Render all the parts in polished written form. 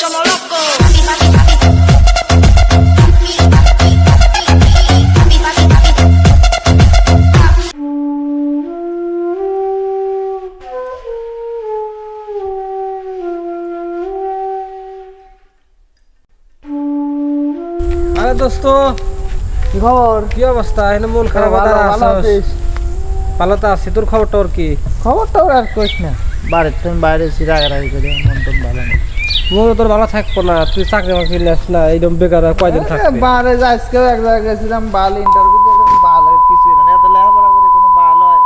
como loco. আরে দোস্ত, কি খবর? কি অবস্থা? এনে মন খারাপ ভালো তো আছি। তোর খবরটা ওর কি? খবরটা আর কইস না, বাইরে রাগারাগি করে মন টন ভালো না। মন তোর ভালো থাকবো না, তুই চাকরি বাকরি নিস না, এইরকম বেকার আর কয়দিন থাকবে? বাইরে আজকেও এক জায়গায় গেছিলাম, ভালো ইন্টারভিউ দিয়ে ভালো কিছু না, এত লেখাপড়া করে কোনো ভালো হয়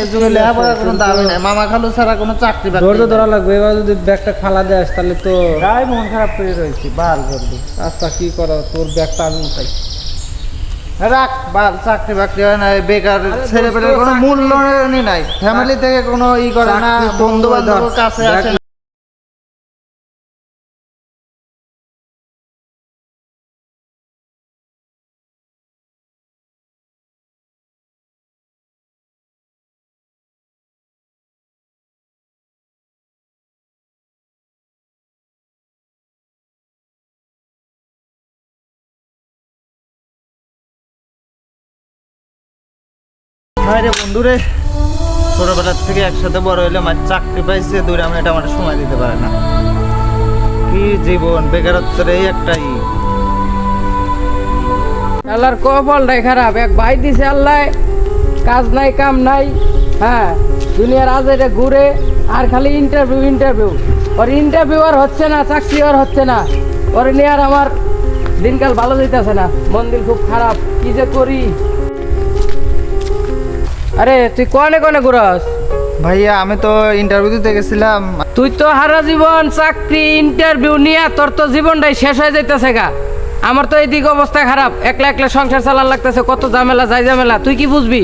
এই যুগে লেখাপড়ার কোনো দামই নাই। মামা খালু ছাড়া কোনো চাকরি বাকরি ধৈর্য ধরা লাগবে। এবার যদি ব্যাগটা খালা দেস তাহলে তো গায়ে মন খারাপ করে রয়েছি, বাল করবো। আচ্ছা কি করা, তোর ব্যাগটা আমি উঠাই। রাখ, বাল চাকরি বাকরি হয় না, বেকার ছেলে পেলে কোনো মূল্যই নাই, ফ্যামিলি থেকে কোনো ই করে না, বন্ধু বান্ধবের কাছে আসে না। রে বন্ধু রে, ছোটবেলার থেকে একসাথে বড় হইলে আমার চাকরি পাইছে দূরে, আমি এটা আমার সময় দিতে পারে না। কি জীবন, বেকারত্বের এই একটাই। আল্লাহর কপালটাই খারাপ, এক ভাই দিছে আল্লাহ, কাজ নাই কাম নাই, হ্যাঁ দুনিয়ার আজেরে ঘুরে আর খালি ইন্টারভিউ। ওর ইন্টারভিউ আর হচ্ছে না, চাকরি আর হচ্ছে না, ওরে নিয়ে আর আমার দিনকাল ভালো যেতেছে না, মন দিন খুব খারাপ, কি যে করি। আরে তুই কনে ঘুরস? ভাইয়া আমি তো ইন্টারভিউ দিতে গেছিলাম। তুই তো সারা জীবন চাকরি ইন্টারভিউ নিয়ে তোর তো জীবনটাই শেষ হয়ে যাইতেছে গা। আমার তো এই দিক অবস্থা খারাপ, একলা সংসার চালান লাগতেছে, কত ঝামেলা ঝামেলা, তুই কি বুঝবি?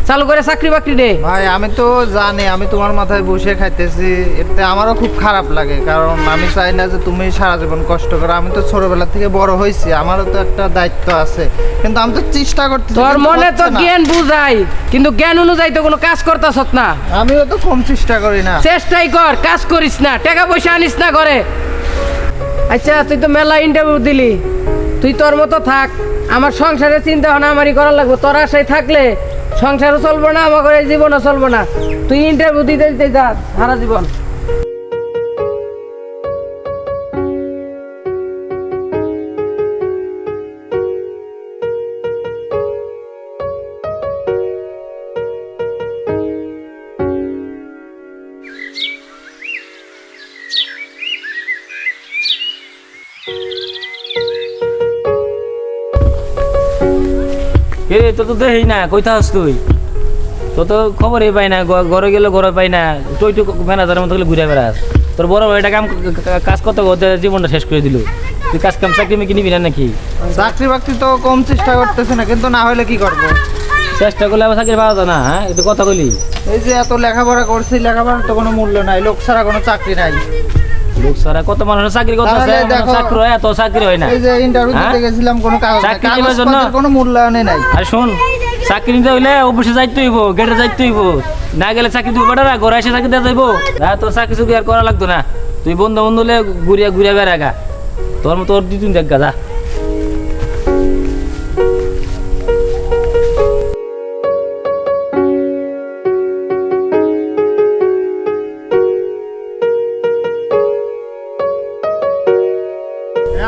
চালু করে চাকরি বাকরি দে। ভাই আমি তো জানি আমি তোমার মাথায় বসে খাইতেছি, এতে আমারও খুব খারাপ লাগে, কারণ আমি চাই না যে তুমি সারা জীবন কষ্ট করো। আমি তো ছোটবেলা থেকে বড় হয়েছি, আমারও তো একটা দায়িত্ব আছে, কিন্তু আমি তো চেষ্টা করতেছি। তোর মনে তো জ্ঞান বুঝাই, কিন্তু জ্ঞান অনুযায়ী তো কোনো কাজ করতেছ না। আমিও তো কম চেষ্টা করি না। চেষ্টাই কর, কাজ করিস না, টাকা পয়সা আনিস না করে। আচ্ছা তুই তো মেলা ইন্টারভিউ দিলি, তুই তোর মতো থাক, আমার সংসারের চিন্তা ভাবনা আমারই করার লাগবে। তোর আশায় থাকলে সংসারও চলবো না, আমার জীবনও চলবো না। তুই ইন্টারভিউ দিতে যা সারা জীবন। তোর তো দেখি না, কইতা হস তুই? তোর তো খবরই পাই না, ঘরে গেলে ঘরে পাই না, তুই তো ম্যানেজারের মতো ঘুরে বেড়াস। তোর বড় ভাই এটা কাজ করতে করতে জীবনটা শেষ করে দিল। তুই কাজ কাম চাকরি মেয়ে নিবি না নাকি? চাকরি বাকরি তো কম চেষ্টা করতেছে না, কিন্তু না হলে কি করবো? চেষ্টা করলে আবার চাকরি পাওয়া যায় না। হ্যাঁ একটু কথা কইলি। এই যে এত লেখাপড়া করছি, লেখাপড়ার তো কোনো মূল্য নাই, লোক ছাড়া কোনো চাকরি নাই। লোক ছাড়া কত মানুষ চাকরি করতেছে, চাকরি হয় এত চাকরি হয় না। এই যে ইন্টারভিউ দিতে গেছিলাম, কোনো কাগজপত্রের কোনো মূল্যায়ন নাই। আর শোন, চাকরি নিতে হইলে অফিসে যাইতে হইব, গেটে যাইতে হইব, না গেলে চাকরি দিব বেটা, ঘরে এসে চাকরি দেওয়া যাইব। তোর চাকরি চুকরি আর করা লাগতো না, তুই বন্ধু হলে ঘুরিয়া বেড়াগা, তোর মতো দুই তিন দেখ গা যা।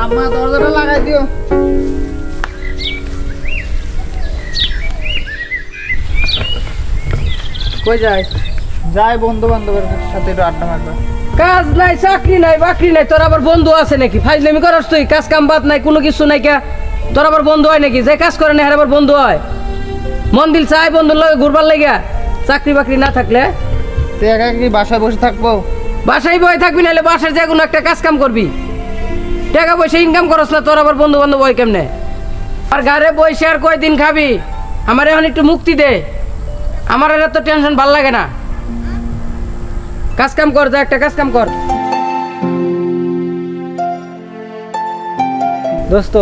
আম্মা দরজাটা লাগাই দিও। কই যায়? যাই বন্ধু বান্ধবের সাথে একটু আড্ডা মারবা। কাজ নাই, চাকরি নাই, বাকরি নাই, তোর আবার বন্ধু আছে নাকি? ফাইজলামি করস তুই? কাজ কাম বাদ নাই, কোনো কিছু নাই কে? তোর আবার বন্ধু হয় নাকি? যে কাজ করে না হার আবার বন্ধু হয়? মন দিল চাই বন্ধুর লগে ঘুরবার লাগিয়া, চাকরি বাকরি না থাকলে তুই একা কি বাসায় বসে থাকবো? বাসায় বই থাকবি, নাহলে বাসায় যে কোনো একটা কাজ কাম করবি, টাকা পয়সা ইনকাম করস না, তোর আবার বন্ধু বান্ধব হয় কেমনে? আর ঘরে বসে আর কয়দিন খাবি? আমার এখন একটু মুক্তি দে, আমার এত টেনশন ভাল লাগে না। কাজ কাম কর, যা একটা কাজ কাম কর। দোস্ত,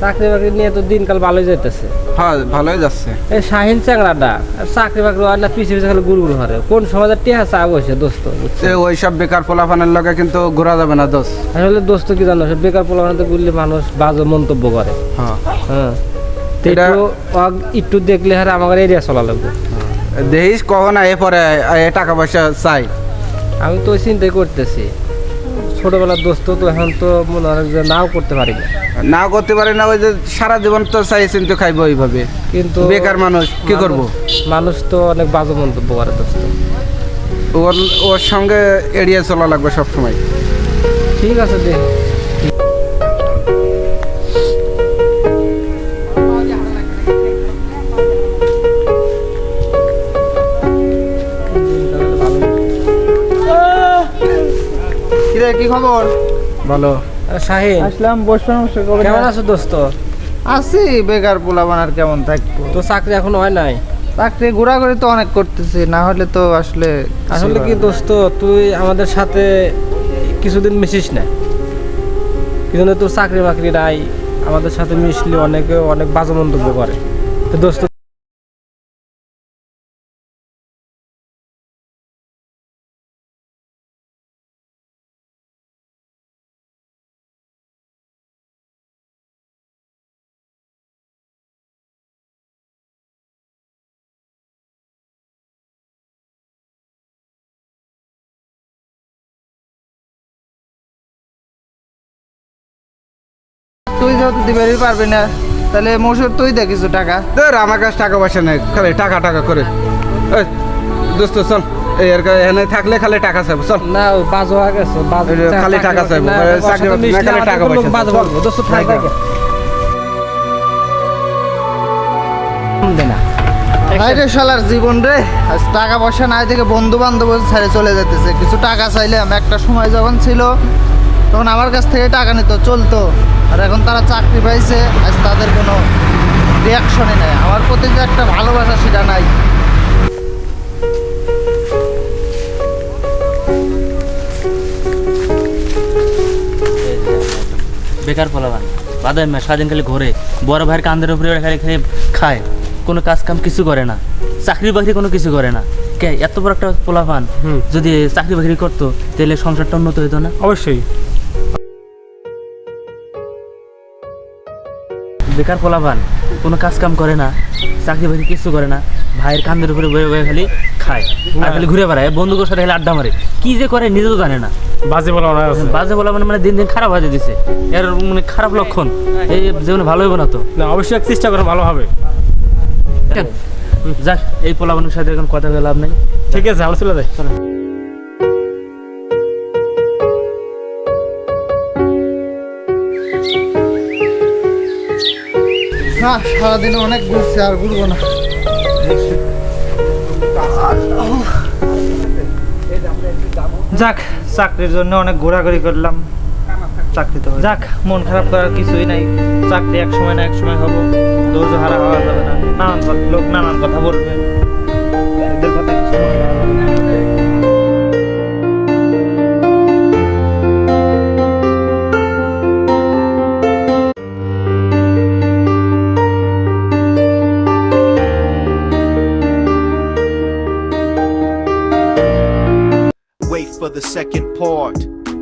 চাকরি বাকরি নিয়ে তো দিনকাল ভালোই যাইতেছে। হ্যাঁ ভালোই যাচ্ছে। এই শাহিন চ্যাংড়াটা চাকরি বাকরি হয় না, পিছিয়ে পিছিয়ে খালি গুড় গুড় হারে। কোন সমাজে টিহা চা বসে দোস্ত, ওই সব বেকার পোলাপানের লগে কিন্তু ঘোরা যাবে না দোষ। আসলে দোস্ত কি জানো, সব বেকার পোলাপানিতে ঘুরলে মানুষ বাজে মন্তব্য করে। হ্যাঁ হ্যাঁ, তো এটা- একটু দেখলে হারে আমার এরিয়া চলা লাগবে। দেখিস কখন এ পরে টাকা পয়সা চাই। আমি তো ওই চিন্তাই করতেছি, ছোটবেলার দোস্ত তো এখন তো মনে হয় যে নাও করতে পারি না, না করতে পারে না, ওই যে সারা জীবন তো চাই চিন্তা খাইবো ওইভাবে। কিন্তু বেকার মানুষ কি করব? মানুষ তো অনেক বাজে মন্তব্য করে দোস্ত। ওর ওর সঙ্গে এড়িয়ে চলা লাগবে সব সময়। ঠিক আছে দে। কিরে কি খবর? ভালো। শাহিন, আসলাম, বসলাম। কেমন আছো দোস্ত? আছি, বেকার পোলাপান আর কেমন থাকবো। তো চাকরি এখন হয় নাই? চাকরি ঘোরাঘুরি তো অনেক করতেছি, না হলে তো আসলে আসলে কি দোস্ত, তুই আমাদের সাথে কিছুদিন মিশিস না, কিন্তু তোর চাকরি বাকরি নাই, আমাদের সাথে মিশলে অনেকে অনেক বাজে মন্তব্য করে। তো দোস্ত তুই যেহেতু দিবারই পারবি না, তাহলে মশুর তুই দে কিছু টাকা। ধর আমার কাছে টাকা পয়সা নেই, খালি টাকা টাকা করে। এই, দোস্ত চল, এই আর এখানে থাকলে খালি টাকা চাইবো, চল। না, বাজে হয়ে গেছে, বাজে খালি টাকা চাইবো, না, চাকরি ওর সাথে বাকরি না, মিশলে খালি আমাদের টাকা লোক পয়সা বাজে চাইবো। বলবে। দোস্ত থাক টাকা। থাকে। দে না। আরে শালার জীবন রে, আজ টাকা পয়সা নাই থেকে বন্ধু বান্ধব ছেড়ে চলে যেতেছে। কিছু টাকা চাইলাম, একটা সময় যখন ছিল তখন আমার কাছ থেকে টাকা নিত, চলতো। আর এখন তারা চাকরি পাইছে, আজ তাদের কোনো রিয়াকশনই নাই। আমার প্রতি যে একটা ভালোবাসা সেটা নাই। বেকার পোলাবান বাদাই মা সারাদিন খালি ঘোরে, বড় ভাইয়ের কান্দের উপরে খালি খালি খায়, কোনো কাজ কাম কিছু করে না, চাকরি বাকরি কোনো কিছু করে না। কে এত বড় একটা পোলাপান যদি চাকরি বাকরি করতো তাহলে সংসারটা উন্নত হতো না? অবশ্যই। বেকার পোলাপান কোনো কাজ কাম করে না, চাকরি বাকরি কিছু করে না, ভাইয়ের কান্দের উপরে বয়ে বয়ে খালি খায় আর খালি ঘুরে বেড়ায়, বন্ধুদের সাথে খালি আড্ডা মারে, কি যে করে নিজে তো জানে না। বাজে বলা মনে আছে। বাজে পোলাপান মানে দিন দিন খারাপ হয়ে দিছে, এর মানে খারাপ লক্ষণ, এই জীবনে ভালো হইব না তো। না, অবশ্যই চেষ্টা করে ভালো হবে। যাক, এই পোলাপানের সাথে এখন কথা বলে লাভ নেই। ঠিক আছে, আমরা চলে যাই। না, সারাদিন অনেক ঘুরছে, আর ঘুরবো না। যাক, চাকরির জন্য অনেক ঘোরাঘুরি করলাম, চাকরি তো যাক, মন খারাপ করার কিছুই নাই। চাকরি এক সময় না এক সময় হবো, ধৈর্য হারা হওয়া যাবে না। লোক নানান কথা বলবে, এদের কথা কিছু মনে হয় না। Wait for the second part.